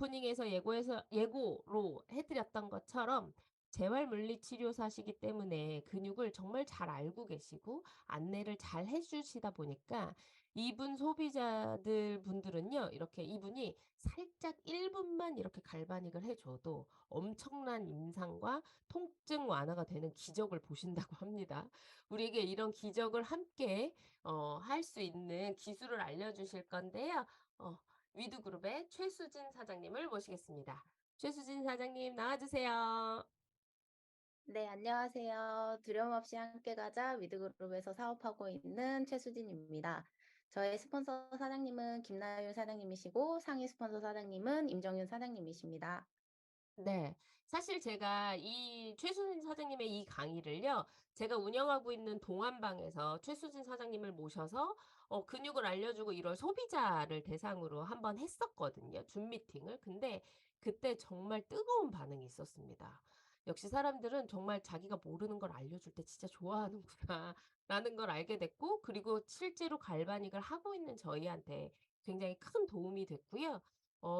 오프닝에서 예고로 해드렸던 것처럼 재활물리치료사시기 때문에 근육을 정말 잘 알고 계시고 안내를 잘 해주시다 보니까 이분 소비자들 분들은요, 이렇게 이분이 살짝 1분만 이렇게 갈바닉을 해줘도 엄청난 임상과 통증 완화가 되는 기적을 보신다고 합니다. 우리에게 이런 기적을 함께 할 수 있는 기술을 알려주실 건데요. 위드그룹의 최수진 사장님을 모시겠습니다. 최수진 사장님 나와주세요. 네, 안녕하세요. 두려움 없이 함께 가자 위드그룹에서 사업하고 있는 최수진입니다. 저의 스폰서 사장님은 김나윤 사장님이시고 상위 스폰서 사장님은 임정윤 사장님이십니다. 네. 사실 제가 이 최수진 사장님의 이 강의를요, 제가 운영하고 있는 동안방에서 최수진 사장님을 모셔서 근육을 알려주고 이런 소비자를 대상으로 한번 했었거든요. 줌 미팅을. 근데 그때 정말 뜨거운 반응이 있었습니다. 역시 사람들은 정말 자기가 모르는 걸 알려줄 때 진짜 좋아하는구나, 라는 걸 알게 됐고, 그리고 실제로 갈바닉을 하고 있는 저희한테 굉장히 큰 도움이 됐고요.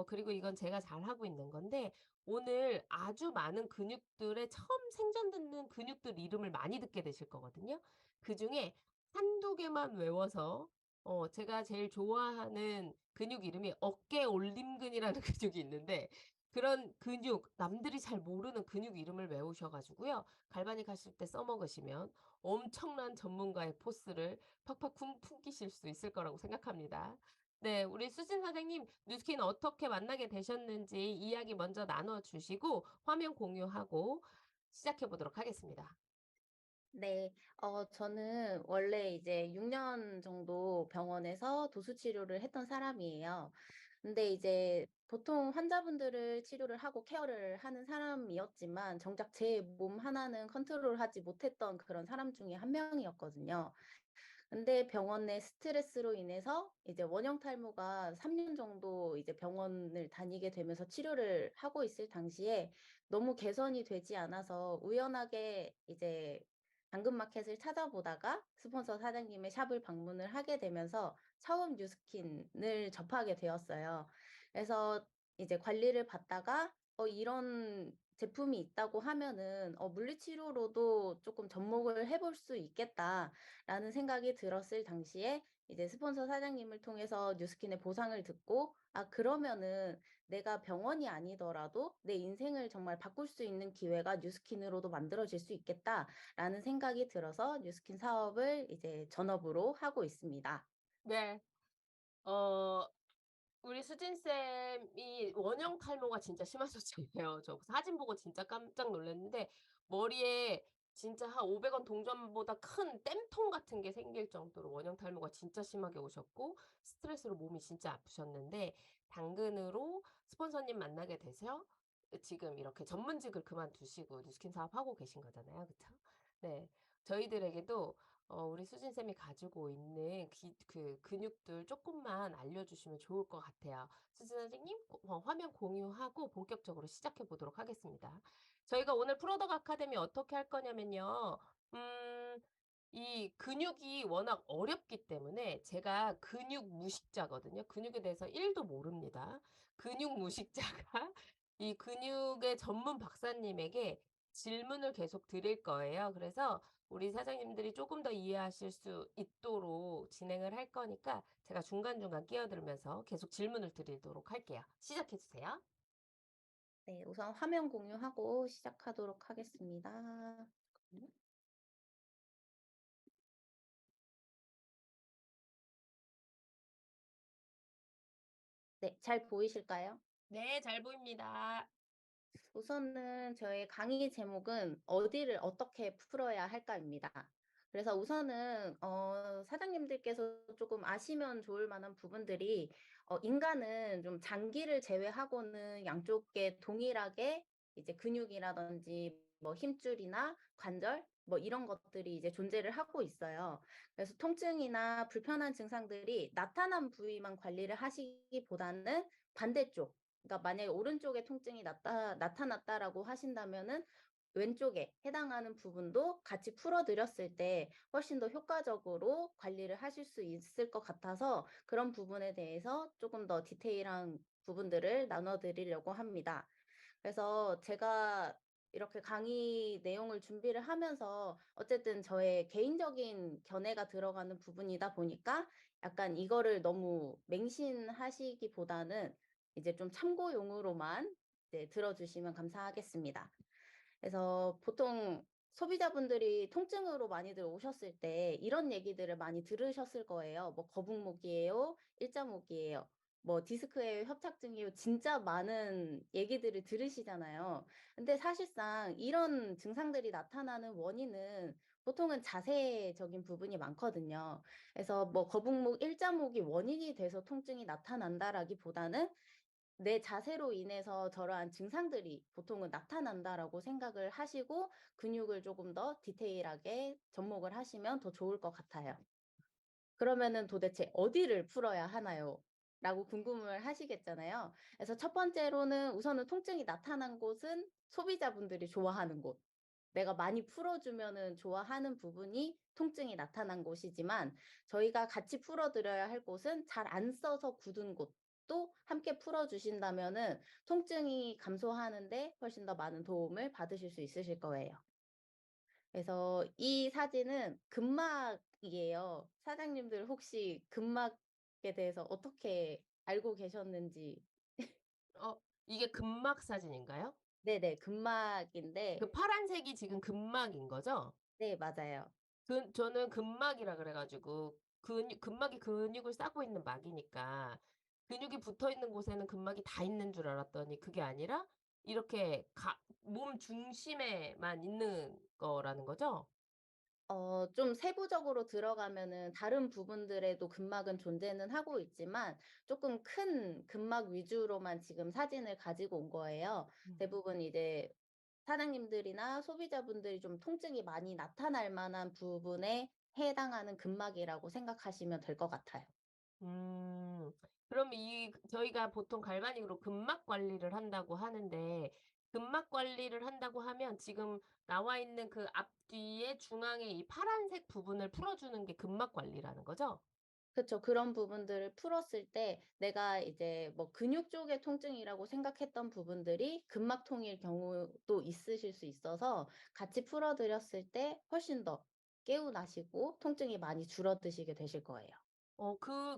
그리고 이건 제가 잘하고 있는 건데, 오늘 아주 많은 근육들의 처음 생전 듣는 근육들 이름을 많이 듣게 되실 거거든요. 그중에 한두 개만 외워서 제가 제일 좋아하는 근육 이름이 어깨 올림근이라는 근육이 있는데 그런 근육 남들이 잘 모르는 근육 이름을 외우셔 가지고요. 갈바닉 하실 때 써먹으시면 엄청난 전문가의 포스를 팍팍 풍기실 수 있을 거라고 생각합니다. 네, 우리 수진 사장님, 뉴스킨 어떻게 만나게 되셨는지 이야기 먼저 나눠주시고 화면 공유하고 시작해 보도록 하겠습니다. 네, 저는 원래 이제 6년 정도 병원에서 도수 치료를 했던 사람이에요. 근데 이제 보통 환자분들을 치료를 하고 케어를 하는 사람이었지만 정작 제 몸 하나는 컨트롤하지 못했던 그런 사람 중에 한 명이었거든요. 근데 병원 내 스트레스로 인해서 이제 원형 탈모가 3년 정도 이제 병원을 다니게 되면서 치료를 하고 있을 당시에 너무 개선이 되지 않아서 우연하게 이제 당근마켓을 찾아보다가 스폰서 사장님의 샵을 방문을 하게 되면서 처음 뉴스킨을 접하게 되었어요. 그래서 이제 관리를 받다가 이런 제품이 있다고 하면은 물리치료로도 조금 접목을 해볼 수 있겠다. 라는 생각이 들었을 당시에 이제 스폰서 사장님을 통해서 뉴스킨의 보상을 듣고 아 그러면은 내가 병원이 아니더라도 내 인생을 정말 바꿀 수 있는 기회가 뉴스킨으로도 만들어질 수 있겠다라는 생각이 들어서 뉴스킨 사업을 이제 전업으로 하고 있습니다. 네. 어, 우리 수진 쌤이 원형 탈모가 진짜 심하셨잖아요. 저 사진 보고 진짜 깜짝 놀랐는데 머리에 진짜 한 500원 동전보다 큰 땜통 같은 게 생길 정도로 원형 탈모가 진짜 심하게 오셨고 스트레스로 몸이 진짜 아프셨는데 당근으로 스폰서님 만나게 돼서 지금 이렇게 전문직을 그만두시고 뉴스킨 사업하고 계신 거잖아요. 그쵸? 네. 저희들에게도 우리 수진 쌤이 가지고 있는 그 근육들 조금만 알려주시면 좋을 것 같아요. 수진 선생님, 화면 공유하고 본격적으로 시작해 보도록 하겠습니다. 저희가 오늘 프로덕 아카데미 어떻게 할 거냐면요. 음, 이 근육이 워낙 어렵기 때문에 제가 근육 무식자거든요. 근육에 대해서 1도 모릅니다. 근육 무식자가 이 근육의 전문 박사님에게 질문을 계속 드릴 거예요. 그래서 우리 사장님들이 조금 더 이해하실 수 있도록 진행을 할 거니까 제가 중간중간 끼어들면서 계속 질문을 드리도록 할게요. 시작해 주세요. 네, 우선 화면 공유하고 시작하도록 하겠습니다. 네, 잘 보이실까요? 네, 잘 보입니다. 우선은 저의 강의 제목은 "어디를 어떻게 풀어야 할까?"입니다. 그래서 우선은 사장님들께서 조금 아시면 좋을 만한 부분들이 인간은 좀 장기를 제외하고는 양쪽에 동일하게 이제 근육이라든지 뭐 힘줄이나 관절 뭐 이런 것들이 이제 존재를 하고 있어요. 그래서 통증이나 불편한 증상들이 나타난 부위만 관리를 하시기보다는 반대쪽 그러니까 만약에 오른쪽에 통증이 나타났다라고 하신다면은 왼쪽에 해당하는 부분도 같이 풀어 드렸을 때 훨씬 더 효과적으로 관리를 하실 수 있을 것 같아서 그런 부분에 대해서 조금 더 디테일한 부분들을 나눠 드리려고 합니다. 그래서 제가 이렇게 강의 내용을 준비를 하면서 어쨌든 저의 개인적인 견해가 들어가는 부분이다 보니까 약간 이거를 너무 맹신하시기보다는 이제 좀 참고용으로만 이제 들어주시면 감사하겠습니다. 그래서 보통 소비자분들이 통증으로 많이들 오셨을 때 이런 얘기들을 많이 들으셨을 거예요. 뭐 거북목이에요, 일자목이에요, 뭐 디스크예요, 협착증이에요. 진짜 많은 얘기들을 들으시잖아요. 근데 사실상 이런 증상들이 나타나는 원인은 보통은 자세적인 부분이 많거든요. 그래서 뭐 거북목, 일자목이 원인이 돼서 통증이 나타난다라기보다는 내 자세로 인해서 저러한 증상들이 보통은 나타난다라고 생각을 하시고 근육을 조금 더 디테일하게 접목을 하시면 더 좋을 것 같아요. 그러면은 도대체 어디를 풀어야 하나요? 라고 궁금을 하시겠잖아요. 그래서 첫 번째로는 우선은 통증이 나타난 곳은 소비자분들이 좋아하는 곳. 내가 많이 풀어주면은 좋아하는 부분이 통증이 나타난 곳이지만 저희가 같이 풀어드려야 할 곳은 잘 안 써서 굳은 곳도 함께 풀어주신다면은 통증이 감소하는데 훨씬 더 많은 도움을 받으실 수 있으실 거예요. 그래서 이 사진은 근막이에요. 사장님들 혹시 근막에 대해서 어떻게 알고 계셨는지. 이게 근막 사진인가요? 네네. 근막인데 그 파란색이 지금 근막인 거죠? 네 맞아요. 저는 근막이라 그래 가지고 근막이 근육을 싸고 있는 막이니까 근육이 붙어 있는 곳에는 근막이 다 있는 줄 알았더니 그게 아니라 이렇게 몸 중심에만 있는 거라는 거죠? 좀 세부적으로 들어가면은 다른 부분들에도 근막은 존재는 하고 있지만 조금 큰 근막 위주로만 지금 사진을 가지고 온 거예요. 음. 대부분 이제 사장님들이나 소비자분들이 좀 통증이 많이 나타날 만한 부분에 해당하는 근막이라고 생각하시면 될 것 같아요. 음. 그럼 저희가 보통 갈바닉으로 근막 관리를 한다고 하는데 근막 관리를 한다고 하면 지금 나와 있는 그 앞뒤에 중앙에 이 파란색 부분을 풀어주는 게 근막 관리라는 거죠? 그쵸. 그런 부분들을 풀었을 때 내가 이제 뭐 근육 쪽의 통증이라고 생각했던 부분들이 근막통일 경우도 있으실 수 있어서 같이 풀어 드렸을 때 훨씬 더 개운하시고 통증이 많이 줄어드시게 되실 거예요.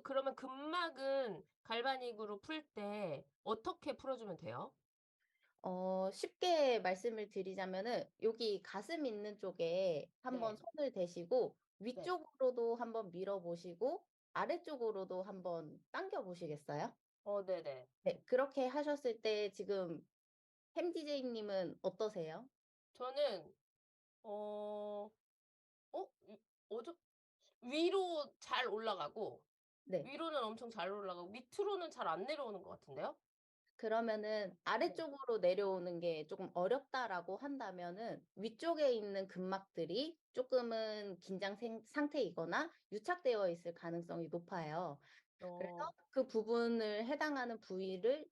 그러면 근막은 갈바닉으로 풀 때 어떻게 풀어주면 돼요? 쉽게 말씀을 드리자면은 여기 가슴 있는 쪽에 한번 네. 손을 대시고 네. 위쪽으로도 한번 밀어 보시고 아래쪽으로도 한번 당겨 보시겠어요? 네네. 네. 그렇게 하셨을 때 지금 햄 디제이님은 어떠세요? 저는 어 위 어저 위로 잘 올라가고 네. 위로는 엄청 잘 올라가고 밑으로는 잘 안 내려오는 것 같은데요? 그러면은 네. 아래쪽으로 내려오는 게 쪼금 어렵다라고 한다면은 위쪽에 있는 근막들이 쪼끔은 긴장 상태이거나 유착되어 있을 가능성이 높아요. 그래서 어. 그 부분을 해당하는 부위를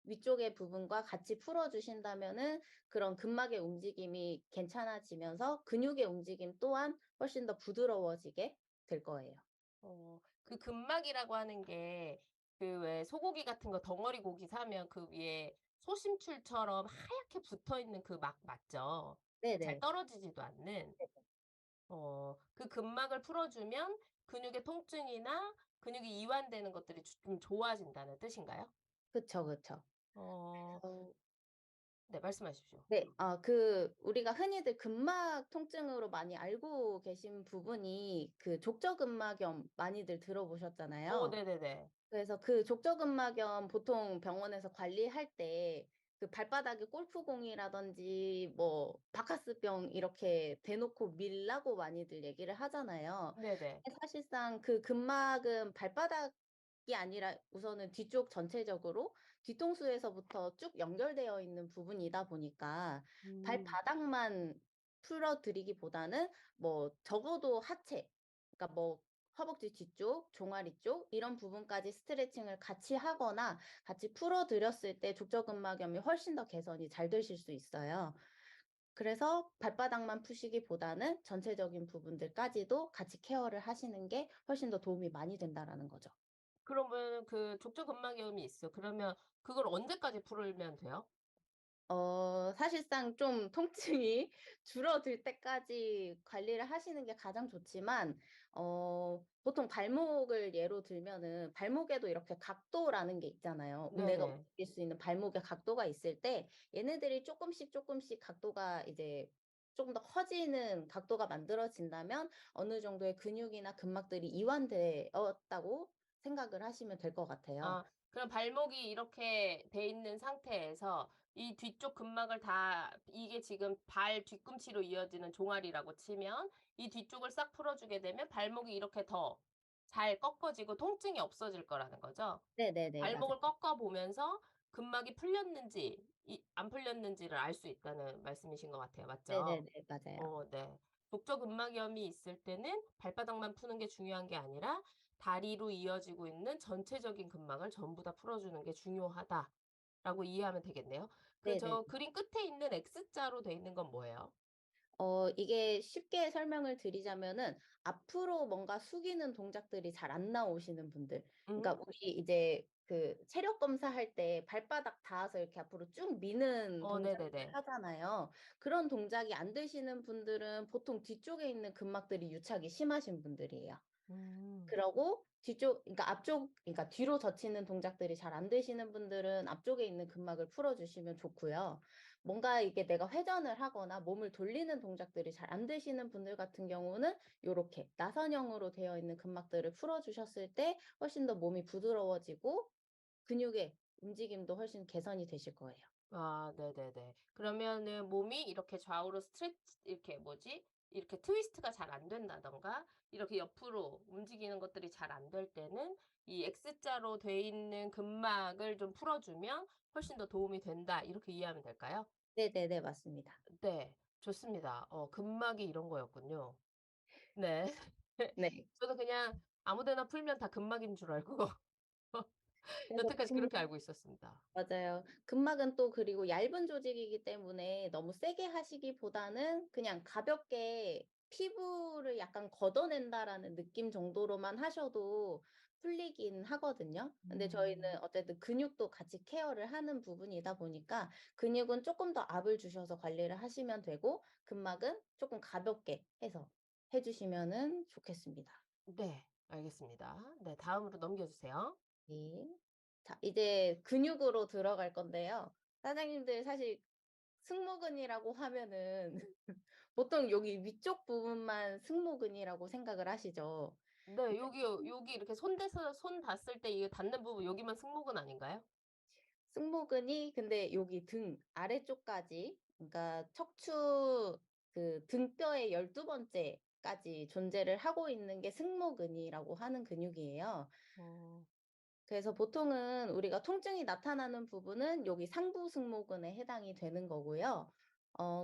위쪽의 부분과 같이 풀어 주신다면은 그런 근막의 움직임이 괜찮아지면서 근육의 움직임 또한 훨씬 더 부드러워지게 될 거예요. 그 근막이라고 하는 게 그 왜 소고기 같은 거 덩어리 고기 사면 그 위에 소심줄처럼 하얗게 붙어 있는 그 막 맞죠? 잘 네네. 떨어지지도 않는. 그 근막을 풀어 주면 근육의 통증이나 근육이 이완되는 것들이 좀 좋아진다는 뜻인가요? 그쵸, 그쵸. 어 그래서 네, 말씀하십시오. 네. 우리가 흔히들 근막 통증으로 많이 알고 계신 부분이 그 족저근막염 많이들 들어보셨잖아요. 네네네. 그래서 그 족저근막염 보통 병원에서 관리할 때 그 발바닥에 골프공이라든지 뭐 바카스병 이렇게 대놓고 밀라고 많이들 얘기를 하잖아요. 네네. 근데 사실상 그 근막은 발바닥이 아니라 우선은 뒤쪽 전체적으로 뒤통수에서부터 쭉 연결되어 있는 부분이다 보니까 음. 발바닥만 풀어 드리기보다는 뭐 적어도 하체, 그러니까 뭐 허벅지 뒤쪽, 종아리 쪽 이런 부분까지 스트레칭을 같이 하거나 같이 풀어 드렸을 때 족저근막염이 훨씬 더 개선이 잘 되실 수 있어요. 그래서 발바닥만 푸시기보다는 전체적인 부분들까지도 같이 케어를 하시는 게 훨씬 더 도움이 많이 된다라는 거죠. 그러면 그 족저근막염이 있어. 그러면 그걸 언제까지 풀면 돼요? 사실상 좀 통증이 줄어들 때까지 관리를 하시는 게 가장 좋지만 보통 발목을 예로 들면은 발목에도 이렇게 각도라는 게 있잖아요. 내가 네네. 움직일 수 있는 발목의 각도가 있을 때 얘네들이 쪼끔씩 각도가 이제 쪼금 더 커지는 각도가 만들어진다면 어느 정도의 근육이나 근막들이 이완되었다고 생각을 하시면 될 것 같아요. 아 그럼 발목이 이렇게 돼 있는 상태에서 이 뒤쪽 근막을 다 이게 지금 발 뒤꿈치로 이어지는 종아리라고 치면 이 뒤쪽을 싹 풀어 주게 되면 발목이 이렇게 더 잘 꺾어지고 통증이 없어질 거라는 거죠? 네네네. 맞아요. 발목을 꺾어 보면서 근막이 풀렸는지 안 풀렸는지를 알 수 있다는 말씀이신 것 같아요. 맞죠? 네네네. 맞아요. 네. 족저근막염이 있을 때는 발바닥만 푸는 게 중요한 게 아니라 다리로 이어지고 있는 전체적인 근막을 전부 다 풀어주는 게 중요하다라고 이해하면 되겠네요. 그 네네. 저 그림 끝에 있는 X자로 돼 있는 건 뭐예요? 이게 쉽게 설명을 드리자면은 앞으로 뭔가 숙이는 동작들이 잘 안 나오시는 분들. 그러니까 음? 우리 이제 그 체력 검사할 때 발바닥 닿아서 이렇게 앞으로 쭉 미는 동작을 네네네. 하잖아요. 그런 동작이 안 되시는 분들은 보통 뒤쪽에 있는 근막들이 유착이 심하신 분들이에요. 음. 그러고 뒤쪽 그러니까 앞쪽 그러니까 뒤로 젖히는 동작들이 잘 안 되시는 분들은 앞쪽에 있는 근막을 풀어 주시면 좋고요. 뭔가 이게 내가 회전을 하거나 몸을 돌리는 동작들이 잘 안 되시는 분들 같은 경우는 요렇게 나선형으로 되어 있는 근막들을 풀어 주셨을 때 훨씬 더 몸이 부드러워지고 근육의 움직임도 훨씬 개선이 되실 거예요. 아 네네네. 그러면은 몸이 이렇게 좌우로 이렇게 뭐지? 이렇게 트위스트가 잘 안 된다든가 이렇게 옆으로 움직이는 것들이 잘 안 될 때는 이 X자로 돼 있는 근막을 좀 풀어 주면 훨씬 더 도움이 된다. 이렇게 이해하면 될까요? 네네네. 맞습니다. 네. 좋습니다. 근막이 이런 거였군요. 네. 네. 저도 그냥 아무 데나 풀면 다 근막인 줄 알고 그래서 여태까지 그렇게 알고 있었습니다. 맞아요. 근막은 또 그리고 얇은 조직이기 때문에 너무 세게 하시기보다는 그냥 가볍게 '피부를 약간 걷어낸다.'라는 느낌 정도로만 하셔도 풀리긴 하거든요. 근데 음. 저희는 어쨌든 근육도 같이 케어를 하는 부분이다 보니까 근육은 쪼끔 더 압을 주셔서 관리를 하시면 되고 근막은 쪼끔 가볍게 해서 해 주시면은 좋겠습니다. 네. 알겠습니다. 네. 다음으로 넘겨 주세요. 네. 자 이제 근육으로 들어갈 건데요. 사장님들 사실 승모근이라고 하면은 보통 여기 위쪽 부분만 승모근이라고 생각을 하시죠. 네. 여기 이렇게 손 대서 손 닿았을 때 이게 닿는 부분 여기만 승모근 아닌가요? 승모근이 근데 여기 등 아래쪽까지 그러니까 척추 그 등뼈의 12 번째까지 존재를 하고 있는 게 승모근이라고 하는 근육이에요. 어. 그래서 보통은 우리가 통증이 나타나는 부분은 여기 상부 승모근에 해당이 되는 거고요.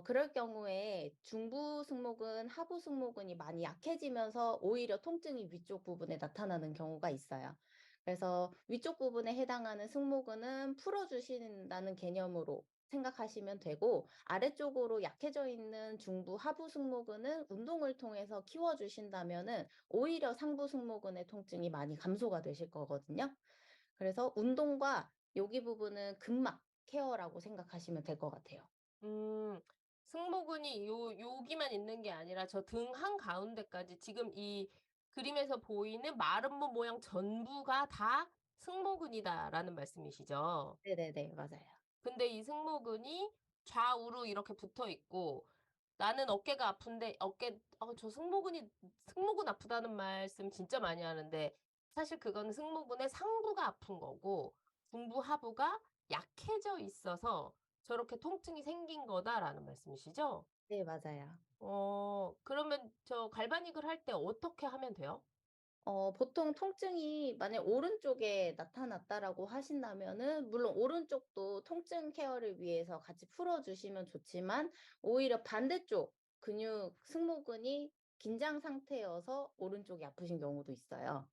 그럴 경우에 중부 승모근, 하부 승모근이 많이 약해지면서 오히려 통증이 위쪽 부분에 나타나는 경우가 있어요. 그래서 위쪽 부분에 해당하는 승모근은 풀어주신다는 개념으로 생각하시면 되고, 아래쪽으로 약해져 있는 중부, 하부 승모근은 운동을 통해서 키워주신다면은 오히려 상부 승모근의 통증이 많이 감소가 되실 거거든요. 그래서 운동과 여기 부분은 근막 케어라고 생각하시면 될 것 같아요. 음. 승모근이 여기만 있는 게 아니라 저 등 한가운데까지 지금 이 그림에서 보이는 마른 몸 모양 전부가 다 승모근이다라는 말씀이시죠? 네네네. 맞아요. 근데 이 승모근이 좌우로 이렇게 붙어 있고 나는 어깨가 아픈데 저 승모근 아프다는 말씀 진짜 많이 하는데 사실 그거는 승모근의 상부가 아픈 거고 중부 하부가 약해져 있어서 저렇게 통증이 생긴 거다라는 말씀이시죠? 네 맞아요. 그러면 저 갈바닉을 할 때 어떻게 하면 돼요? 보통 통증이 만약 오른쪽에 나타났다라고 하신다면은 물론 오른쪽도 통증 케어를 위해서 같이 풀어 주시면 좋지만 오히려 반대쪽 근육 승모근이 긴장 상태여서 오른쪽이 아프신 경우도 있어요.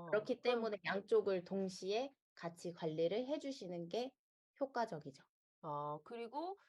그렇기 그럼 때문에 양쪽을 동시에 같이 관리를 해 주시는 게 효과적이죠. 그리고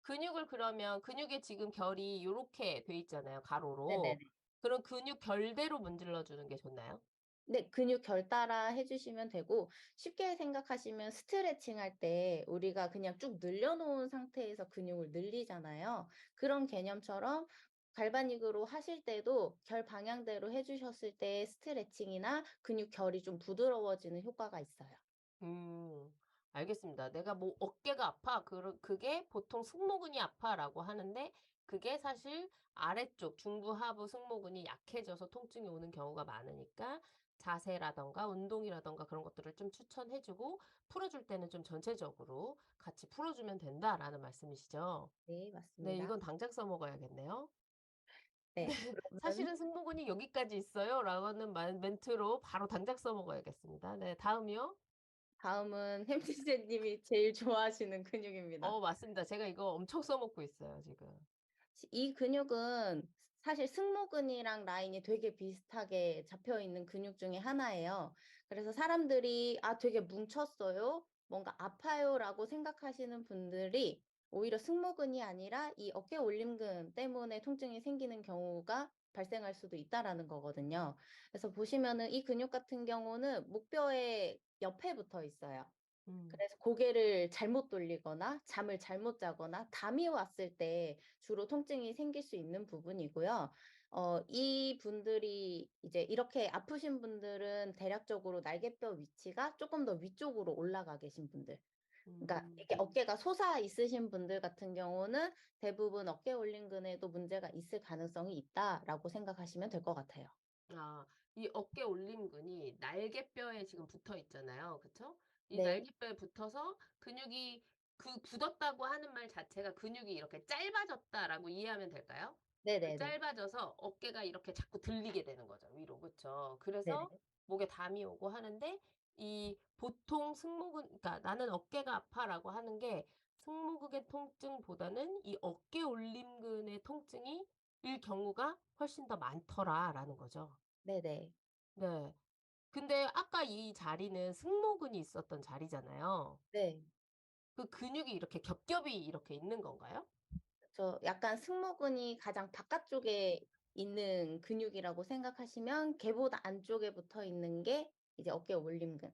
근육을 그러면 근육에 지금 결이 요렇게 돼 있잖아요, 가로로. 네네네. 그럼 근육 결대로 문질러 주는 게 좋나요? 네. 근육 결따라 해 주시면 되고 쉽게 생각하시면 스트레칭 할 때 우리가 그냥 쭉 늘려 놓은 상태에서 근육을 늘리잖아요. 그런 개념처럼 갈바닉으로 하실 때도 결 방향대로 해 주셨을 때 스트레칭이나 근육 결이 좀 부드러워지는 효과가 있어요. 음. 알겠습니다. "내가 뭐 어깨가 아파." 그게 보통 "승모근이 아파."라고 하는데 그게 사실 아래쪽 중부 하부 승모근이 약해져서 통증이 오는 경우가 많으니까 자세라든가 운동이라든가 그런 것들을 좀 추천해 주고 풀어 줄 때는 좀 전체적으로 같이 풀어 주면 된다라는 말씀이시죠? 네. 네. 맞습니다. 이건 당장 써 먹어야겠네요. 네. 네. 그러면 "사실은 승모근이 여기까지 있어요."라는 멘트로 바로 당장 써 먹어야겠습니다. 네. 다음이요? 다음은 햄찌제 님이 제일 좋아하시는 근육입니다. 맞습니다. 제가 이거 엄청 써먹고 있어요 지금. 이 근육은 사실 승모근이랑 라인이 되게 비슷하게 잡혀 있는 근육 중에 하나예요. 그래서 사람들이 '아 되게 뭉쳤어요. 뭔가 아파요.'라고 생각하시는 분들이 오히려 승모근이 아니라 이 어깨 올림근 때문에 통증이 생기는 경우가 발생할 수도 있다라는 거거든요. 그래서 보시면은 이 근육 같은 경우는 목뼈의 옆에 붙어 있어요. 음. 그래서 고개를 잘못 돌리거나 잠을 잘못 자거나 담이 왔을 때 주로 통증이 생길 수 있는 부분이고요. 이분들이 이제 이렇게 아프신 분들은 대략적으로 날개뼈 위치가 쪼끔 더 위쪽으로 올라가 계신 분들. 그러니까 음. 이렇게 어깨가 솟아 있으신 분들 같은 경우는 대부분 어깨 올림근에도 문제가 있을 가능성이 있다라고 생각하시면 될 것 같아요. 아 이 어깨 올림근이 날개뼈에 지금 붙어 있잖아요. 그쵸? 이 네. 날개뼈에 붙어서 근육이 굳었다고 하는 말 자체가 근육이 이렇게 짧아졌다라고 이해하면 될까요? 그 네네네. 짧아져서 어깨가 이렇게 자꾸 들리게 되는 거죠 위로. 그쵸? 그래서 네네. 목에 담이 오고 하는데 이 보통 승모근 그러니까 "나는 어깨가 아파."라고 하는 게 승모근의 통증보다는 이 어깨 올림근의 통증이 일 경우가 훨씬 더 많더라라는 거죠. 네네. 네. 근데 아까 이 자리는 승모근이 있었던 자리잖아요. 네. 그 근육이 이렇게 겹겹이 이렇게 있는 건가요? 약간 승모근이 가장 바깥쪽에 있는 근육이라고 생각하시면 걔보다 안쪽에 붙어 있는 게 이제 어깨 올림근.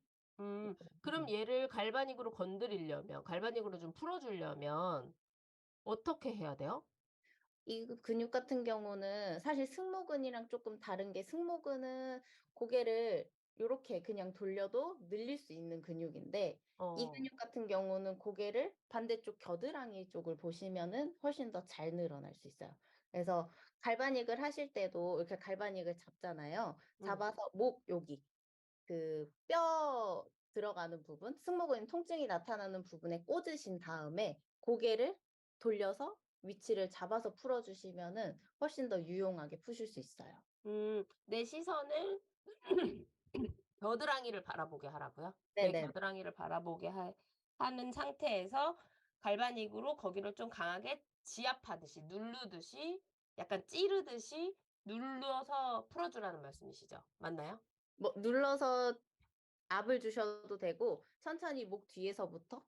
그럼 얘를 갈바닉으로 건드리려면 갈바닉으로 좀 풀어 주려면 어떻게 해야 돼요? 이 근육 같은 경우는 사실 승모근이랑 조금 다른 게 승모근은 고개를 요렇게 그냥 돌려도 늘릴 수 있는 근육인데 이 어. 근육 같은 경우는 고개를 반대쪽 겨드랑이 쪽을 보시면은 훨씬 더 잘 늘어날 수 있어요. 그래서 갈바닉을 하실 때도 이렇게 갈바닉을 잡잖아요. 음. 잡아서 목 여기 그 뼈 들어가는 부분 승모근 통증이 나타나는 부분에 꽂으신 다음에 고개를 돌려서 위치를 잡아서 풀어 주시면은 훨씬 더 유용하게 푸실 수 있어요. 내 시선을 겨드랑이를 바라보게 하라고요? 내 네네. 겨드랑이를 바라보게 하는 상태에서 갈바닉으로 거기를 좀 강하게 지압하듯이 누르듯이 약간 찌르듯이 눌러서 풀어 주라는 말씀이시죠? 맞나요? 뭐 눌러서 압을 주셔도 되고 천천히 목 뒤에서부터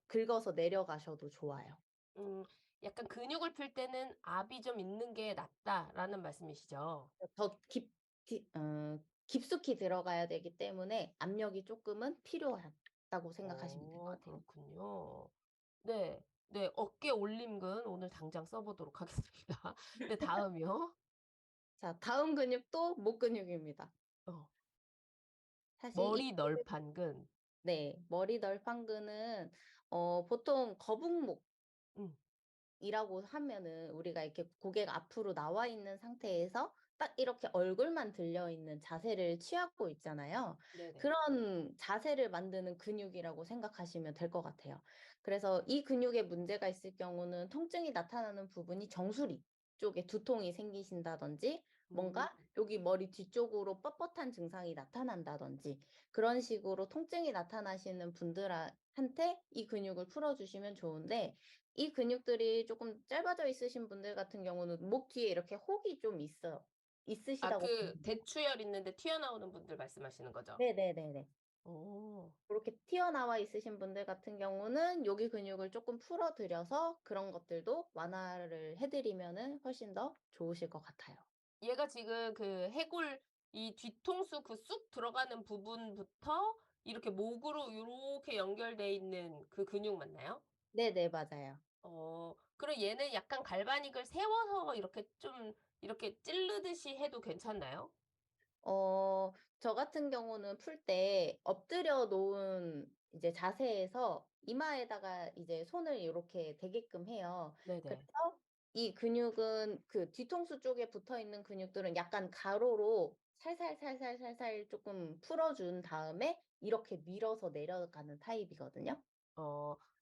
긁어서 내려가셔도 좋아요. 음 약간 "근육을 풀 때는 압이 좀 있는 게 낫다."라는 말씀이시죠? 더 깊숙이 들어가야 되기 때문에 압력이 쪼끔은 필요하다고 생각하시면 될 것 같아요. 그렇군요. 네. 네. 어깨 올림근 오늘 당장 써 보도록 하겠습니다. 네 다음이요? 자 다음 근육도 목 근육입니다. 어. 사실 이 머리 널판근. 네. 머리 널판근은 보통 거북목이라고 음. 하면은 우리가 이렇게 고개가 앞으로 나와 있는 상태에서 딱 이렇게 얼굴만 들려 있는 자세를 취하고 있잖아요. 네네. 그런 자세를 만드는 근육이라고 생각하시면 될 것 같아요. 그래서 이 근육에 문제가 있을 경우는 통증이 나타나는 부분이 정수리 쪽에 두통이 생기신다든지 음. 뭔가 여기 머리 뒤쪽으로 뻣뻣한 증상이 나타난다든지 그런 식으로 통증이 나타나시는 한테 이 근육을 풀어 주시면 좋은데 이 근육들이 쪼끔 짧아져 있으신 분들 같은 경우는 목 뒤에 이렇게 혹이 좀 있으시다고 보시면 돼요. 대추열 있는데 튀어나오는 분들 말씀하시는 거죠? 네네네네. 어. 고렇게 튀어나와 있으신 분들 같은 경우는 여기 근육을 쪼끔 풀어 드려서 그런 것들도 완화를 해 드리면은 훨씬 더 좋으실 것 같아요. 얘가 지금 그 해골 이 뒤통수 그 쑥 들어가는 부분부터 이렇게 목으로 요렇게 연결돼 있는 그 근육 맞나요? 네네. 맞아요. 그럼 얘는 약간 갈바닉을 세워서 이렇게 좀 이렇게 찌르듯이 해도 괜찮나요? 어 저 같은 경우는 풀 때 엎드려 놓은 이제 자세에서 이마에다가 이제 손을 요렇게 대게끔 해요. 네네. 그래서 이 근육은 그 뒤통수 쪽에 붙어 있는 근육들은 약간 가로로 살살살살살살 쪼끔 풀어 준 다음에 이렇게 밀어서 내려가는 타입이거든요.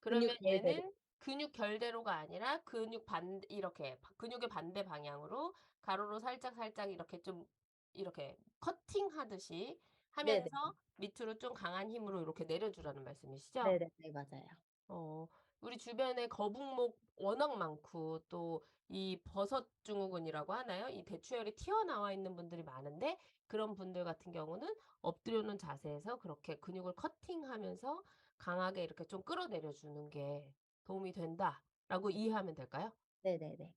근육 그러면 결대로. 얘는 근육 결대로가 아니라 근육 반 이렇게 근육의 반대 방향으로 가로로 살짝살짝 이렇게 좀 이렇게 커팅하듯이 네네. 하면서 밑으로 좀 강한 힘으로 이렇게 내려주라는 말씀이시죠? 네네네. 맞아요. 어 우리 주변에 거북목 워낙 많고 또 이 버섯 증후군이라고 하나요? 이 대추혈이 튀어나와 있는 분들이 많은데 그런 분들 같은 경우는 엎드려 놓은 자세에서 그렇게 근육을 커팅하면서 강하게 이렇게 좀 끌어내려 주는 게 도움이 된다라고 이해하면 될까요? 네네네.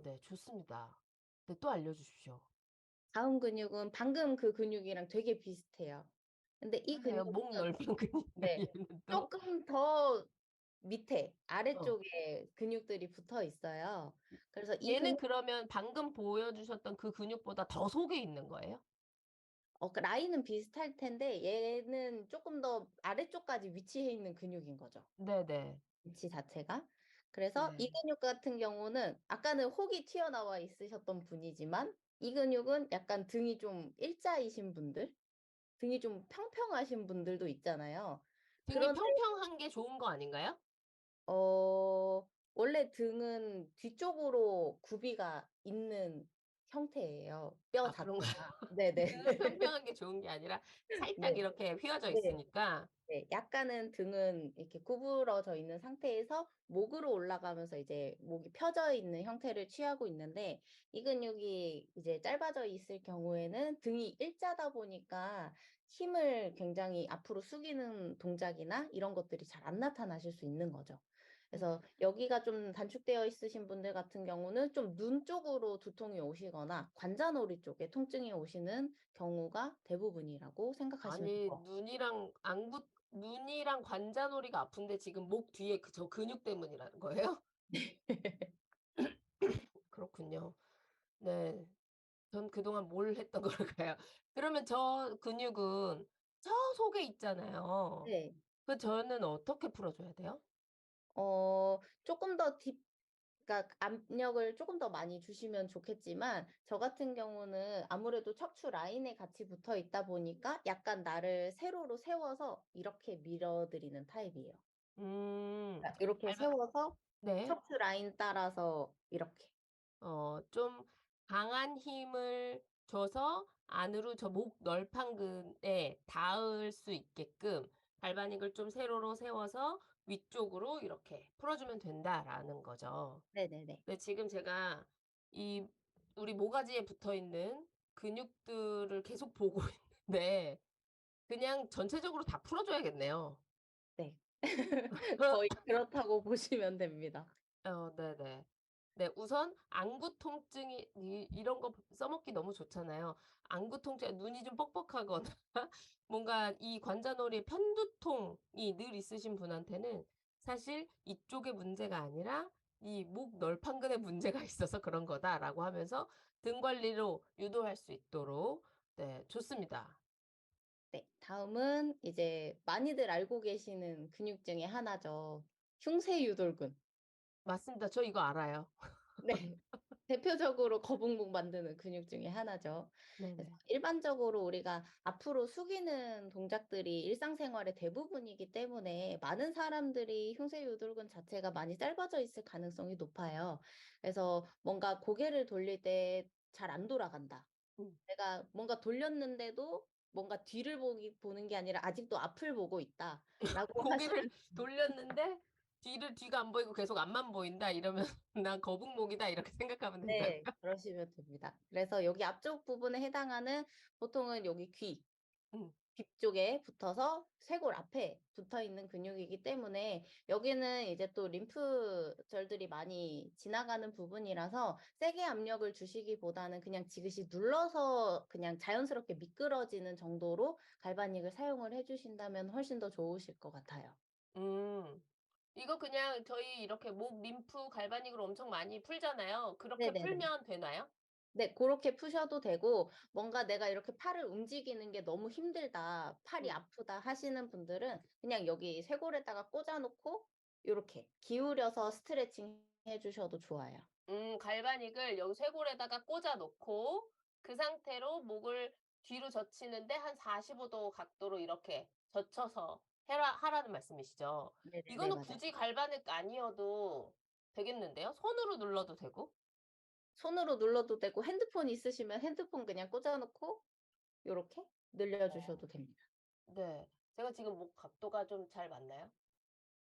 네 좋습니다. 네 또 알려 주십시오. 다음 근육은 방금 그 근육이랑 되게 비슷해요. 근데 이 그러세요? 근육은 목 넓은 근육이요 네. 얘는 또? 쪼끔 더 밑에 어. 아래쪽에 근육들이 붙어 있어요. 그래서 이 얘는 근육 그러면 방금 보여주셨던 그 근육보다 더 속에 있는 거예요? 그 라인은 비슷할 텐데 얘는 쪼끔 더 아래쪽까지 위치해 있는 근육인 거죠, 네네. 위치 자체가. 그래서 이 네. 근육 같은 경우는 아까는 혹이 튀어나와 있으셨던 분이지만 이 근육은 약간 등이 좀 일자이신 분들, 등이 좀 평평하신 분들도 있잖아요. 등이 그런 평평한 게 좋은 거 아닌가요? 원래 등은 뒤쪽으로 굽이가 있는 형태예요, 뼈 아 그런가요? 자체가. 네네. 등은 평평한 게 좋은 게 아니라 살짝 네. 이렇게 휘어져 네. 있으니까. 네. 약간은 등은 이렇게 구부러져 있는 상태에서 목으로 올라가면서 이제 목이 펴져 있는 형태를 취하고 있는데 이 근육이 이제 짧아져 있을 경우에는 등이 일자다 보니까 힘을 굉장히 앞으로 숙이는 동작이나 이런 것들이 잘 안 나타나실 수 있는 거죠. 그래서 여기가 좀 단축되어 있으신 분들 같은 경우는 좀 눈 쪽으로 두통이 오시거나 관자놀이 쪽에 통증이 오시는 경우가 대부분이라고 생각하시면 될 아니 것 같아요. 눈이랑 관자놀이가 아픈데 지금 목 뒤에 그 저 근육 때문이라는 거예요? 그렇군요. 네. 전 그동안 뭘 했던 걸까요? 그러면 저 근육은 저 속에 있잖아요. 네. 그 저는 어떻게 풀어 줘야 돼요? 쪼끔 더 그러니까 압력을 쪼금 더 많이 주시면 좋겠지만 저 같은 경우는 아무래도 척추 라인에 같이 붙어 있다 보니까 약간 나를 세로로 세워서 이렇게 밀어 드리는 타입이에요. 음. 그러니까 요렇게 밟아 세워서 네. 척추 라인 따라서 이렇게. 좀 강한 힘을 줘서 안으로 저 목 널판근에 닿을 수 있게끔 갈바닉을 좀 세로로 세워서 위쪽으로 이렇게 풀어주면 된다라는 거죠. 네네네. 근데 지금 제가 이 우리 모가지에 붙어 있는 근육들을 계속 보고 있는데 그냥 전체적으로 다 풀어줘야겠네요. 네. 거의 그렇다고 보시면 됩니다. 네네. 네 우선 안구 통증이 이런 거 써먹기 너무 좋잖아요. 안구 통증 눈이 좀 뻑뻑하거나 뭔가 이 관자놀이에 편두통이 늘 있으신 분한테는 사실 이쪽의 문제가 아니라 이 목 널판근에 문제가 있어서 그런 거다라고 하면서 등 관리로 유도할 수 있도록 네 좋습니다. 네. 다음은 이제 많이들 알고 계시는 근육 중에 하나죠. 흉쇄유돌근. 맞습니다. 저 이거 알아요. 네. 대표적으로 거북목 만드는 근육 중에 하나죠. 그래서 네네. 일반적으로 우리가 앞으로 숙이는 동작들이 일상생활의 대부분이기 때문에 많은 사람들이 흉쇄유돌근 자체가 많이 짧아져 있을 가능성이 높아요. 그래서 뭔가 고개를 돌릴 때 잘 안 돌아간다. 음. 내가 뭔가 돌렸는데도 뭔가 뒤를 보는 게 아니라 아직도 앞을 보고 있다라고 고개를 하시는 돌렸는데 뒤가 안 보이고 계속 앞만 보인다 이러면 '난 거북목이다.' 이렇게 생각하면 된다고요? 네. 그러시면 됩니다. 그래서 여기 앞쪽 부분에 해당하는 보통은 여기 귀, 음. 뒷 쪽에 붙어서 쇄골 앞에 붙어 있는 근육이기 때문에 여기는 이제 또 림프절들이 많이 지나가는 부분이라서 세게 압력을 주시기보다는 그냥 지그시 눌러서 그냥 자연스럽게 미끄러지는 정도로 갈바닉을 사용을 해 주신다면 훨씬 더 좋으실 것 같아요. 음. 이거 그냥 저희 이렇게 목 림프 갈바닉으로 엄청 많이 풀잖아요. 그렇게 네네네. 풀면 되나요? 네. 고렇게 푸셔도 되고 뭔가 '내가 이렇게 팔을 움직이는 게 너무 힘들다. 팔이 음. 아프다.' 하시는 분들은 그냥 여기 쇄골에다가 꽂아 놓고 요렇게 기울여서 스트레칭 해 주셔도 좋아요. 갈바닉을 여기 쇄골에다가 꽂아 놓고 그 상태로 목을 뒤로 젖히는데 한 45도 각도로 이렇게 젖혀서 하라는 말씀이시죠? 네네네. 이거는 맞아요. 굳이 갈바닉 아니어도 되겠는데요? 손으로 눌러도 되고? 손으로 눌러도 되고 핸드폰 있으시면 핸드폰 그냥 꽂아 놓고 요렇게 늘려 어 주셔도 됩니다. 네. 제가 지금 목 각도가 좀 잘 맞나요?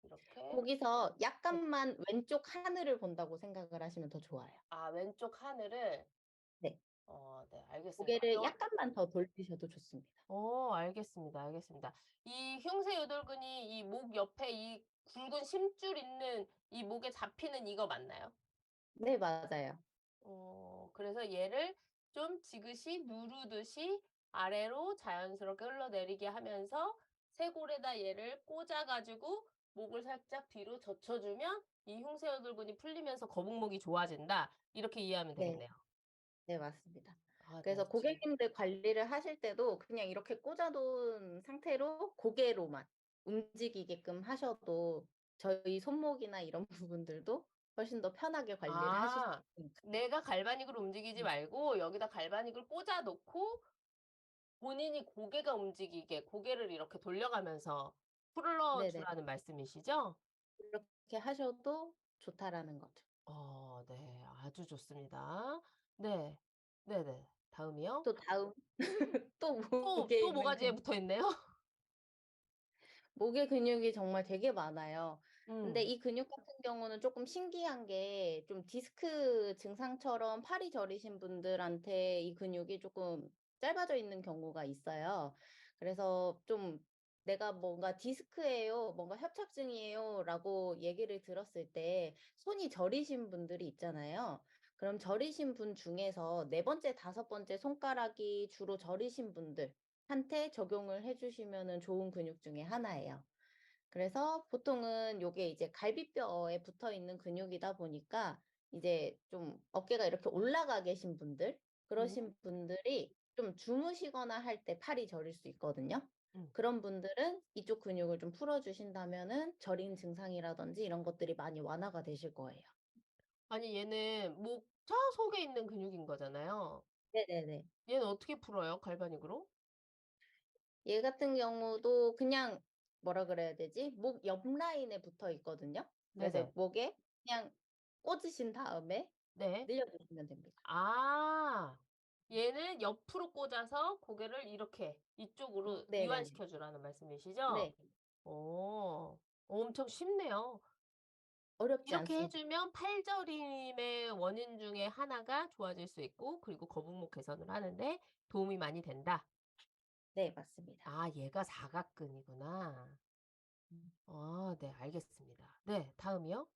이렇게. 거기서 네. 약간만 왼쪽 하늘을 본다고 생각을 하시면 더 좋아요. 아 왼쪽 하늘을 네. 네 알겠습니다. 고개를 약간만 더 돌리셔도 좋습니다. 알겠습니다, 알겠습니다. 이 흉쇄요돌근이 이 목 옆에 이 굵은 심줄 있는 이 목에 잡히는 이거 맞나요? 네 맞아요. 그래서 얘를 좀 지그시 누르듯이 아래로 자연스럽게 흘러내리게 하면서 쇄골에다 얘를 꽂아 가지고 목을 살짝 뒤로 젖혀 주면 이 흉쇄요돌근이 풀리면서 거북목이 좋아진다. 이렇게 이해하면 네. 되겠네요. 네 맞습니다. 아 네. 그래서 지금 고객님들 관리를 하실 때도 그냥 이렇게 꽂아 놓은 상태로 고개로만 움직이게끔 하셔도 저희 손목이나 이런 부분들도 훨씬 더 편하게 관리를 하실 수 아. 있으니까. 내가 갈바닉으로 움직이지 음. 말고 여기다 갈바닉을 꽂아 놓고 본인이 고개가 움직이게 고개를 이렇게 돌려가면서 풀어 네네. 주라는 말씀이시죠? 그렇게 하셔도 좋다라는 거죠. 네. 아주 좋습니다. 네. 네네. 다음이요? 또 다음 또 목에 또 있는 모가지에 근육. 붙어 있네요. 목의 근육이 정말 되게 많아요. 근데 음. 이 근육 같은 경우는 쪼끔 신기한 게 좀 디스크 증상처럼 팔이 저리신 분들한테 이 근육이 쪼끔 짧아져 있는 경우가 있어요. 그래서 좀 "내가 뭔가 디스크예요. 뭔가 협착증이에요."라고 얘기를 들었을 때 손이 저리신 분들이 있잖아요. 그럼 저리신 분 중에서 네 번째, 다섯 번째 손가락이 주로 저리신 분들 한테 적용을 해 주시면은 좋은 근육 중에 하나예요. 그래서 보통은 요게 이제 갈비뼈에 붙어 있는 근육이다 보니까 이제 좀 어깨가 이렇게 올라가 계신 분들 음. 그러신 분들이 좀 주무시거나 할 때 팔이 저릴 수 있거든요. 음. 그런 분들은 이쪽 근육을 좀 풀어 주신다면은 저림 증상이라든지 이런 것들이 많이 완화가 되실 거예요. 아니 얘는 목 저 속에 있는 근육인 거잖아요. 네네네. 얘는 어떻게 풀어요 갈바닉으로? 얘 같은 경우도 그냥 뭐라 그래야 되지? 목 옆 라인에 붙어 있거든요. 그래서 네네. 목에 그냥 꽂으신 다음에 네. 늘려 주시면 됩니다. 아. 얘는 옆으로 꽂아서 고개를 이렇게 이쪽으로 네네네. 이완시켜 주라는 말씀이시죠? 네. 엄청 쉽네요. 어렵지 이렇게 해 않습니다. 주면 팔저림의 원인 중에 하나가 좋아질 수 있고 그리고 거북목 개선을 하는데 도움이 많이 된다. 네 맞습니다. 아 얘가 사각근이구나. 음. 네 알겠습니다. 네 다음이요?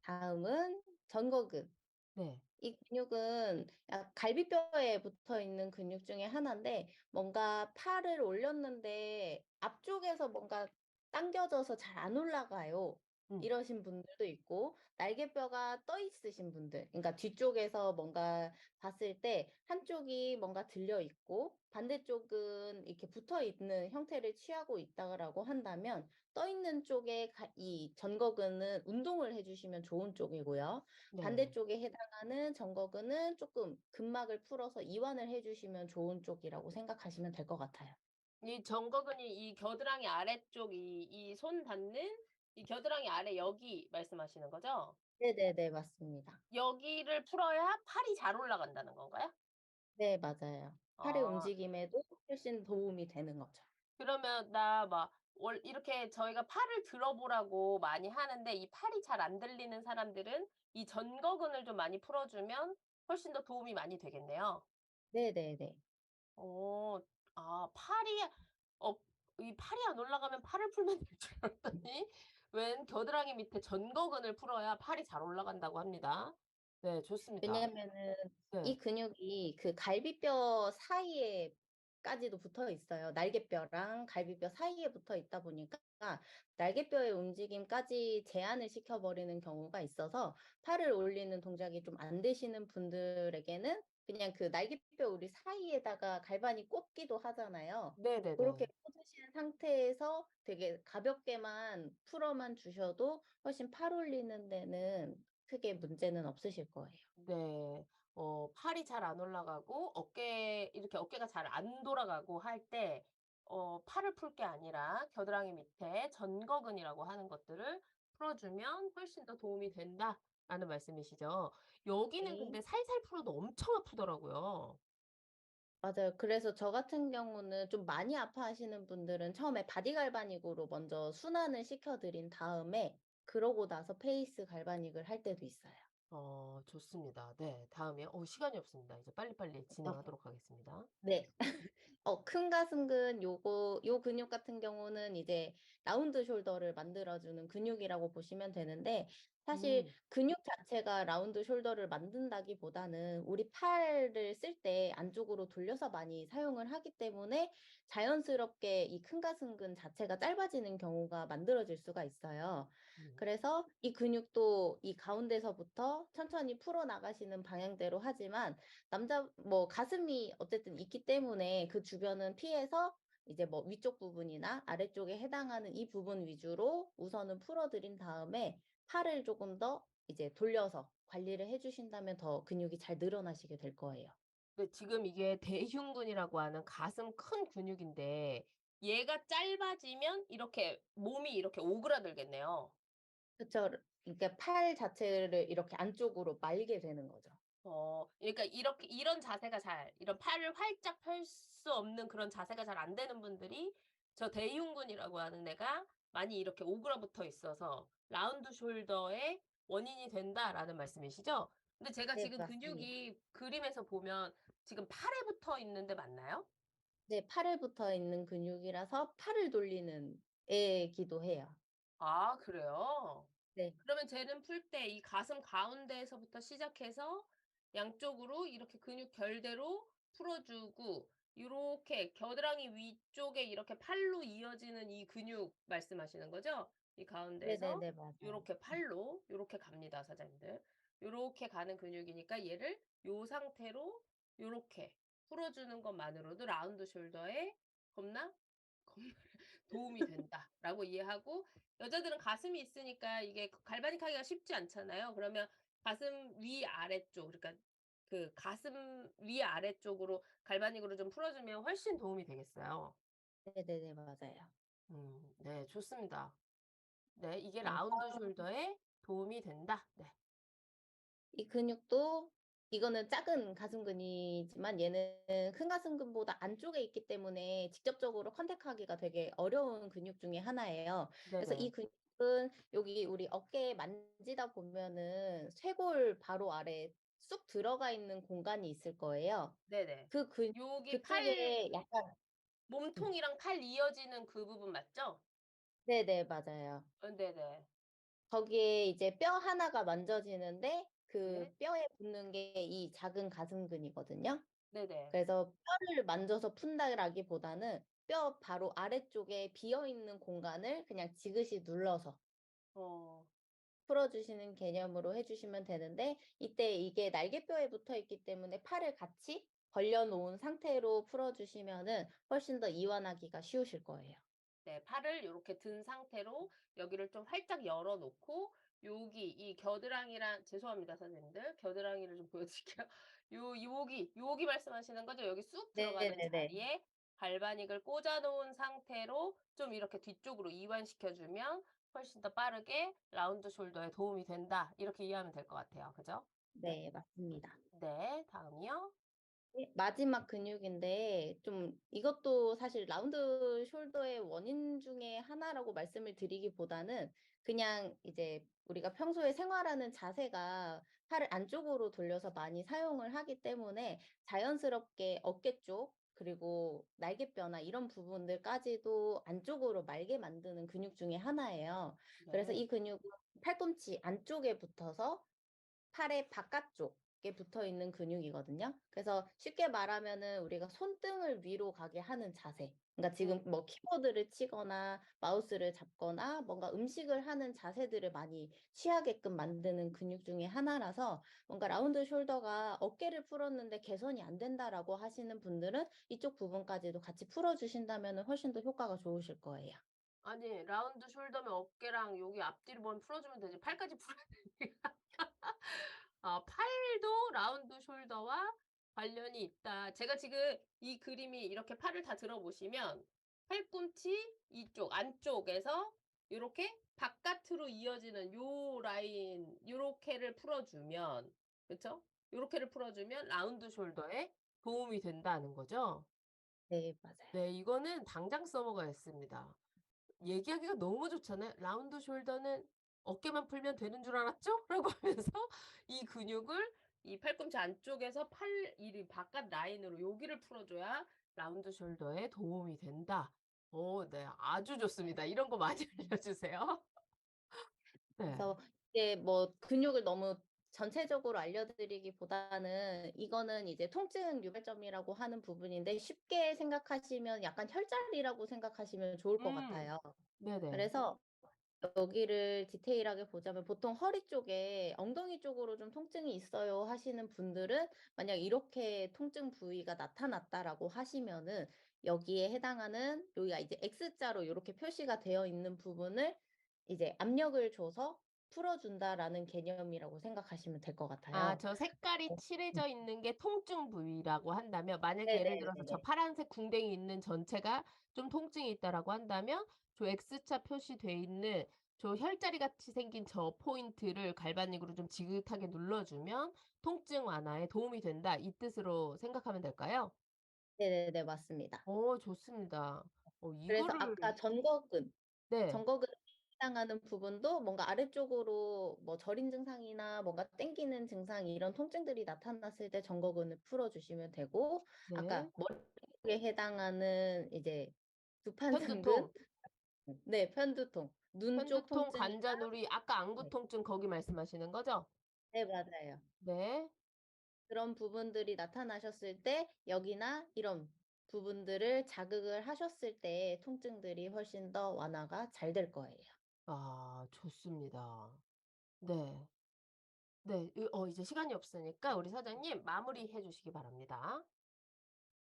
다음은 전거근. 네. 이 근육은 갈비뼈에 붙어 있는 근육 중에 하나인데 뭔가 팔을 올렸는데 앞쪽에서 뭔가 당겨져서 잘 안 올라가요. 음. 이러신 분들도 있고 날개뼈가 떠 있으신 분들 그러니까 뒤쪽에서 뭔가 봤을 때 한쪽이 뭔가 들려 있고 반대쪽은 이렇게 붙어 있는 형태를 취하고 있다라고 한다면 떠 있는 쪽에 이 전거근은 운동을 해 주시면 좋은 쪽이고요. 네. 반대쪽에 해당하는 정거근은 쪼끔 근막을 풀어서 이완을 해 주시면 좋은 쪽이라고 생각하시면 될 것 같아요. 이 정거근이 이 겨드랑이 아래쪽 이 손 닿는 이 겨드랑이 아래 여기 말씀하시는 거죠? 네네네. 맞습니다. 여기를 풀어야 팔이 잘 올라간다는 건가요? 네 맞아요. 팔의 아 움직임에도 훨씬 도움이 되는 거죠. 그러면 나 막 이렇게 저희가 팔을 들어 보라고 많이 하는데 이 팔이 잘 안 들리는 사람들은 이 전거근을 좀 많이 풀어 주면 훨씬 더 도움이 많이 되겠네요. 네네네. 어 팔이 어 이 팔이 안 올라가면 팔을 풀면 될 줄 알았더니 왼 겨드랑이 밑에 전거근을 풀어야 팔이 잘 올라간다고 합니다. 네 좋습니다. 왜냐하면은 네. 이 근육이 그 갈비뼈 사이에까지도 붙어 있어요. 날개뼈랑 갈비뼈 사이에 붙어 있다 보니까 날개뼈의 움직임까지 제한을 시켜 버리는 경우가 있어서 팔을 올리는 동작이 좀 안 되시는 분들에게는 그냥 그 날개뼈 우리 사이에다가 갈반이 꽂기도 하잖아요. 고렇게 네네네. 꽂으신 상태에서 되게 가볍게만 풀어만 주셔도 훨씬 팔 올리는 데는 크게 문제는 없으실 거예요. 네. 팔이 잘 안 올라가고 이렇게 어깨가 잘 안 돌아가고 할 때 팔을 풀 게 아니라 겨드랑이 밑에 전거근이라고 하는 것들을 풀어 주면 훨씬 더 도움이 된다라는 말씀이시죠. 여기는 네. 근데 살살 풀어도 엄청 아프더라고요. 맞아요. 그래서 저 같은 경우는 좀 많이 아파하시는 분들은 처음에 바디 갈바닉으로 먼저 순환을 시켜 드린 다음에 그러고 나서 페이스 갈바닉을 할 때도 있어요. 좋습니다. 네. 다음이요. 시간이 없습니다. 이제 빨리빨리 어 진행하도록 하겠습니다. 네. 큰 가슴근 요 근육 같은 경우는 이제 라운드 숄더를 만들어 주는 근육이라고 보시면 되는데 사실 음. 근육 자체가 라운드 숄더를 만든다기보다는 우리 팔을 쓸 때 안쪽으로 돌려서 많이 사용을 하기 때문에 자연스럽게 이 큰 가슴근 자체가 짧아지는 경우가 만들어질 수가 있어요. 음. 그래서 이 근육도 이 가운데서부터 천천히 풀어 나가시는 방향대로 하지만 가슴이 어쨌든 있기 때문에 그 주변은 피해서 이제 뭐 위쪽 부분이나 아래쪽에 해당하는 이 부분 위주로 우선은 풀어 드린 다음에 팔을 조금 더 이제 돌려서 관리를 해 주신다면 더 근육이 잘 늘어나시게 될 거예요. 근데 지금 이게 대흉근이라고 하는 가슴 큰 근육인데 얘가 짧아지면 이렇게 몸이 이렇게 오그라들겠네요. 그쵸. 그러니까 팔 자체를 이렇게 안쪽으로 말게 되는 거죠. 그러니까 이렇게 이런 자세가 이런 팔을 활짝 펼 수 없는 그런 자세가 잘 안 되는 분들이 저 대흉근이라고 하는 애가 많이 이렇게 오그라붙어 있어서 라운드 숄더의 원인이 된다라는 말씀이시죠? 근데 제가 네 지금 맞습니다. 근육이 그림에서 보면 지금 팔에 붙어 있는데 맞나요? 네 팔에 붙어 있는 근육이라서 팔을 돌리는 애이기도 해요. 아 그래요? 네. 그러면 쟤는 풀 때 이 가슴 가운데에서부터 시작해서 양쪽으로 이렇게 근육 결대로 풀어 주고 요렇게 겨드랑이 위쪽에 이렇게 팔로 이어지는 이 근육 말씀하시는 거죠? 이 가운데에서 네네네. 맞아요. 요렇게 팔로 요렇게 갑니다, 사장님들. 요렇게 가는 근육이니까 얘를 요 상태로 요렇게 풀어 주는 것만으로도 라운드 숄더에 겁나 도움이 된다라고 이해하고 여자들은 가슴이 있으니까 이게 갈바닉 하기가 쉽지 않잖아요. 그러면 가슴 위아래쪽 그러니까 그 가슴 위아래쪽으로 갈바닉으로 좀 풀어 주면 훨씬 도움이 되겠어요. 네네네. 맞아요. 네 좋습니다. 네 이게 어 라운드 숄더에 도움이 된다. 네. 이 근육도 이거는 작은 가슴근이지만 얘는 큰 가슴근보다 안쪽에 있기 때문에 직접적으로 컨택하기가 되게 어려운 근육 중에 하나예요. 그래서 이 네네. 근육은 여기 우리 어깨에 만지다 보면은 쇄골 바로 아래 쑥 들어가 있는 공간이 있을 거예요. 네네. 그 근 여기 팔 그쪽에 약간 음 몸통이랑 팔 이어지는 그 부분 맞죠? 네네. 맞아요. 네네. 거기에 이제 뼈 하나가 만져지는데 그 네. 뼈에 붙는 게 이 작은 가슴근이거든요. 네네. 그래서 뼈를 만져서 푼다라기보다는 뼈 바로 아래쪽에 비어 있는 공간을 그냥 지그시 눌러서 어. 풀어 주시는 개념으로 해 주시면 되는데 이때 이게 날개뼈에 붙어 있기 때문에 팔을 같이 벌려 놓은 상태로 풀어 주시면은 훨씬 더 이완하기가 쉬우실 거예요. 네. 팔을 요렇게 든 상태로 여기를 좀 활짝 열어 놓고 여기 이 겨드랑이랑 죄송합니다 선생님들. 겨드랑이를 좀 보여 드릴게요. 여기 말씀하시는 거죠? 여기 쑥 들어가는 네네네네. 자리에 갈바닉을 꽂아 놓은 상태로 좀 이렇게 뒤쪽으로 이완시켜 주면 훨씬 더 빠르게 라운드 숄더에 도움이 된다. 이렇게 이해하면 될 것 같아요. 그죠? 네. 네 맞습니다. 네. 다음이요. 네. 마지막 근육인데 좀 이것도 사실 라운드 숄더의 원인 중에 하나라고 말씀을 드리기보다는 그냥 이제 우리가 평소에 생활하는 자세가 팔을 안쪽으로 돌려서 많이 사용을 하기 때문에 자연스럽게 어깨 쪽 그리고 날개뼈나 이런 부분들까지도 안쪽으로 말게 만드는 근육 중에 하나예요. 그래서 네. 이 근육은 팔꿈치 안쪽에 붙어서 팔의 바깥쪽에 붙어 있는 근육이거든요. 그래서 쉽게 말하면은 우리가 손등을 위로 가게 하는 자세. 그러니까 지금 음. 뭐 키보드를 치거나 마우스를 잡거나 뭔가 음식을 하는 자세들을 많이 취하게끔 만드는 근육 중에 하나라서 뭔가 라운드 숄더가 어깨를 풀었는데 개선이 안 된다라고 하시는 분들은 이쪽 부분까지도 같이 풀어주신다면 훨씬 더 효과가 좋으실 거예요. 아니 라운드 숄더면 어깨랑 여기 앞뒤로만 풀어주면 되지 팔까지 풀어야 되니까. 아 팔도 라운드 숄더와 관련이 있다. 제가 지금 이 그림이 이렇게 팔을 다 들어 보시면 팔꿈치 이쪽 안쪽에서 요렇게 바깥으로 이어지는 요 라인 요렇게를 풀어주면 그쵸? 요렇게를 풀어주면 라운드 숄더에 도움이 된다는 거죠. 네, 맞아요. 네 이거는 당장 써먹어야겠습니다. 얘기하기가 너무 좋잖아요. "라운드 숄더는 어깨만 풀면 되는 줄 알았죠?" 라고 하면서 이 근육을 이 팔꿈치 안쪽에서 팔 이 바깥 라인으로 여기를 풀어줘야 라운드 숄더에 도움이 된다. 네. 아주 좋습니다. 이런 거 많이 알려주세요. 네. 그래서 이게 뭐 근육을 너무 전체적으로 알려드리기보다는 이거는 이제 통증 유발점이라고 하는 부분인데 쉽게 생각하시면 약간 혈자리라고 생각하시면 좋을 것 음. 같아요. 네네. 그래서 여기를 디테일하게 보자면 보통 허리 쪽에 엉덩이 쪽으로 좀 통증이 있어요 하시는 분들은 만약 이렇게 통증 부위가 나타났다라고 하시면은 여기에 해당하는 여기가 이제 X자로 이렇게 표시가 되어 있는 부분을 이제 압력을 줘서 풀어준다라는 개념이라고 생각하시면 될 것 아 같아요. 저 색깔이 어, 음. 칠해져 있는 게 통증 부위라고 한다면 만약에 예를 들어서 저 네네네네. 파란색 궁뎅이 있는 전체가 좀 통증이 있다라고 한다면 저 X자 표시돼 있는 저 혈자리 같이 생긴 저 포인트를 갈바닉으로 좀 지긋하게 눌러주면 통증 완화에 도움이 된다. 이 뜻으로 생각하면 될까요? 네네네. 맞습니다. 좋습니다. 그래서 이거를 아까 전거근 네. 정거근에 해당하는 부분도 뭔가 아래쪽으로 뭐 저림 증상이나 뭔가 땡기는 증상 이런 통증들이 나타났을 때 정거근을 풀어 주시면 되고 아까 네. 머리 쪽에 해당하는 이제 두판상근 편두통, 네 편두통, 눈 쪽 편두통, 통증이나 관자놀이 아까 안구 네. 통증 거기 말씀하시는 거죠? 네 맞아요. 네. 그런 부분들이 나타나셨을 때 여기나 이런 부분들을 자극을 하셨을 때 통증들이 훨씬 더 완화가 잘 될 거예요. 아 좋습니다. 네. 네. 이제 시간이 없으니까 우리 사장님 마무리해 주시기 바랍니다.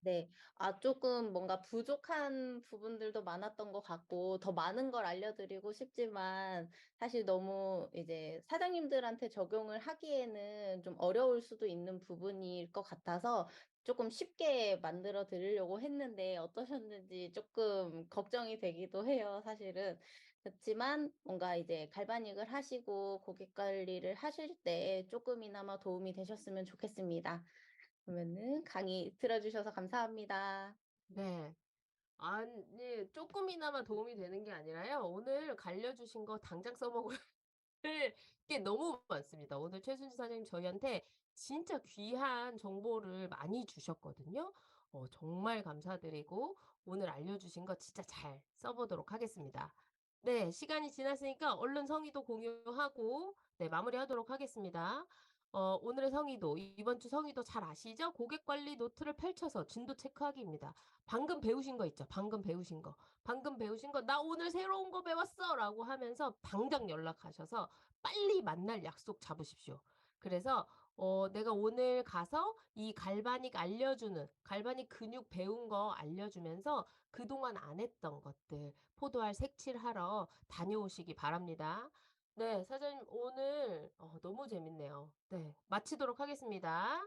네. 아 조금 뭔가 부족한 부분들도 많았던 것 같고 더 많은 걸 알려드리고 싶지만 사실 너무 이제 사장님들한테 적용을 하기에는 좀 어려울 수도 있는 부분일 것 같아서 조금 쉽게 만들어 드리려고 했는데 어떠셨는지 조금 걱정이 되기도 해요, 사실은. 그렇지만 뭔가 이제 갈바닉을 하시고 고객 관리를 하실 때 조금이나마 도움이 되셨으면 좋겠습니다. 그러면은 강의 들어주셔서 감사합니다. 네. 아니 쪼끔이나마 도움이 되는 게 아니라요. 오늘 알려 주신 거 당장 써먹을 게 너무 많습니다. 오늘 최순실 사장님 저희한테 진짜 귀한 정보를 많이 주셨거든요. 정말 감사드리고 오늘 알려주신 거 진짜 잘 써보도록 하겠습니다. 네, 시간이 지났으니까 얼른 성의도 공유하고 네, 마무리하도록 하겠습니다. 오늘의 성의도 이번 주 성의도 잘 아시죠? 고객 관리 노트를 펼쳐서 진도 체크하기입니다. 방금 배우신 거 있죠? 방금 배우신 거. 방금 배우신 거 "나 오늘 새로운 거 배웠어."라고 하면서 당장 연락하셔서 빨리 만날 약속 잡으십시오. 그래서 내가 오늘 가서 이 갈바닉 알려주는 갈바닉 근육 배운 거 알려주면서 그동안 안 했던 것들 포도알 색칠하러 다녀오시기 바랍니다. 네, 사장님 오늘 너무 재밌네요. 네, 마치도록 하겠습니다.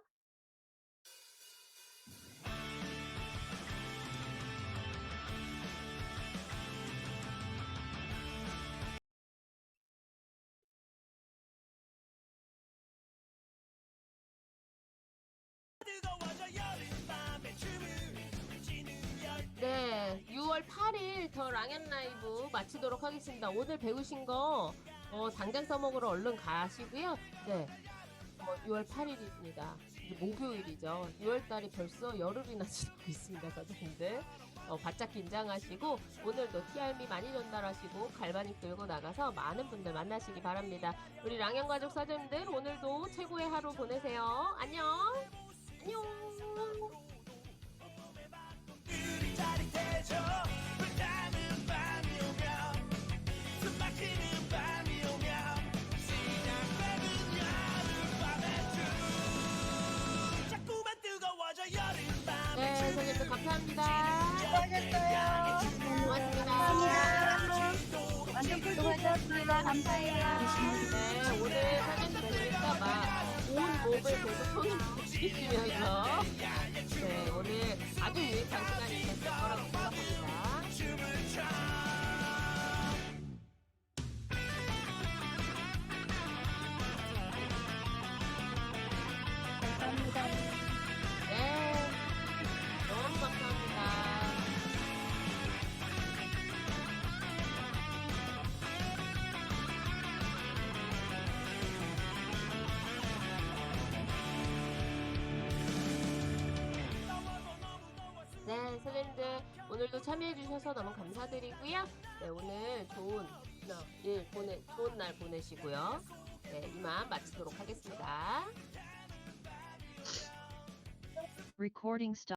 네, 6월 8일 더 랑앤 라이브 마치도록 하겠습니다. 오늘 배우신 거 당장 써먹으러 얼른 가시고요. 네, 6월 8일입니다. 이제 목요일이죠. 6월 달이 벌써 열흘이나 지나고 있습니다, 선생님들. 바짝 긴장하시고 오늘도 TRM 많이 전달하시고 갈바닉 들고 나가서 많은 분들 만나시기 바랍니다. 우리 랑형 가족 사장님들 오늘도 최고의 하루 보내세요. 안녕. 안녕. 짜릿해져 불타는 밤이 오면 숨막히는 밤이 오면 시작되는 여름밤의 춤 자꾸만 뜨거워져 여름밤의 네, 선생님들 감사합니다. 수고하셨어요. 고맙습니다. 완전 수고하셨습니다. 감사해요. 네, 오늘 사진도 보니까 막 온 몸을 계속 손을 부딪히시면서 네, 오늘 아주 유익한 시간이 됐을 거라고 생각합니다. 춤을 춰 네, 너무 감사합니다. 네, 선생님들 오늘도 참여해 주셔서 너무 감사드리고요. 네, 오늘 좋은 좋은 날 보내시고요. 네, 이만 마치도록 하겠습니다. Recording stop.